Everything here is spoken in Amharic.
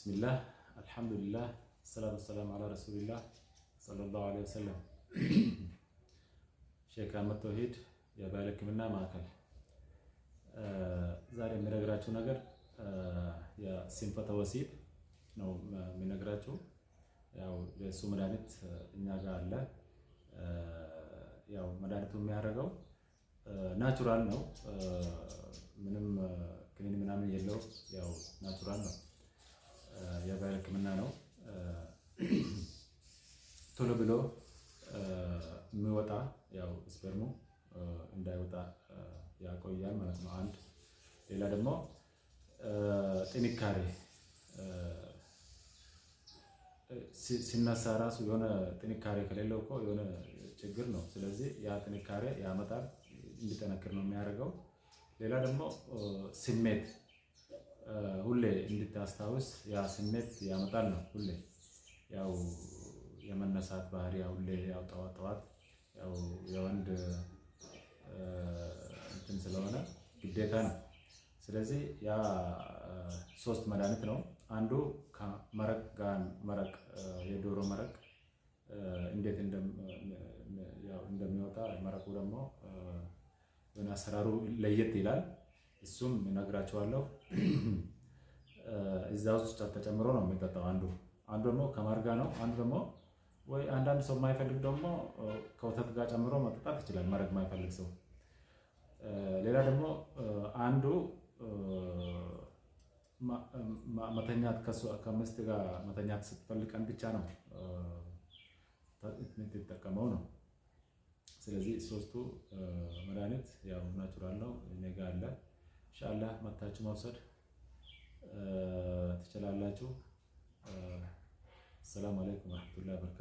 ቢስሚላህ አልሐምዱሊላህ ሰላቱ ወሰላሙ አላ ረሱሊላህ ሰለላሁ ዐለይሂ ወሰለም። ሼክ አህመድ ተውሂድ የባህል ሕክምና ማዕከል። ዛሬ የሚነግራችሁ ነገር የሲንፈተ ወሲብ ነው የሚነግራችሁ። ያው የሱ መድኃኒት እኛ ጋር አለ። ያው መድኃኒቱ የሚያደርገው ናቹራል ነው። ምንም ክኒን ምናምን የለው። ያው ናቹራል ነው። የባህል ሕክምና ነው። ቶሎ ብሎ የሚወጣ ያው ስፐርሙ እንዳይወጣ ያቆያል ማለት ነው። አንድ ሌላ ደግሞ ጥንካሬ ሲነሳ ራሱ የሆነ ጥንካሬ ከሌለው እኮ የሆነ ችግር ነው። ስለዚህ ያ ጥንካሬ ያመጣል፣ እንዲጠነክር ነው የሚያደርገው። ሌላ ደግሞ ስሜት ሁሌ እንድታስታውስ ያ ስሜት ያመጣል ነው። ሁሌ ያው የመነሳት ባህሪ ሁሌ ያው ጠዋት ጠዋት ያው የወንድ እንትን ስለሆነ ግዴታ ነው። ስለዚህ ያ ሶስት መድኃኒት ነው። አንዱ ከመረቅ ጋር መረቅ የዶሮ መረቅ እንዴት እንደሚወጣ መረቁ ደግሞ ወይና አሰራሩ ለየት ይላል። እሱም እነግራችኋለሁ። እዛ ውስጥ ተጨምሮ ነው የሚጠጣው። አንዱ ደግሞ ከማር ጋር ነው። አንዱ ደግሞ ወይ አንዳንድ ሰው የማይፈልግ ደግሞ ከወተት ጋር ጨምሮ መጠጣት ይችላል፣ መረቅ የማይፈልግ ሰው። ሌላ ደግሞ አንዱ መተኛት ከሚስት ጋር መተኛት ስትፈልግ ቀን ብቻ ነው የምትጠቀመው ነው። ስለዚህ ሶስቱ መድኃኒት ያው ናቹራል ነው፣ እኔ ጋር አለ። ኢንሻአላህ መታችሁ መውሰድ ትችላላችሁ። ሰላም አለይኩም ወራህመቱላሂ ወበረካቱ።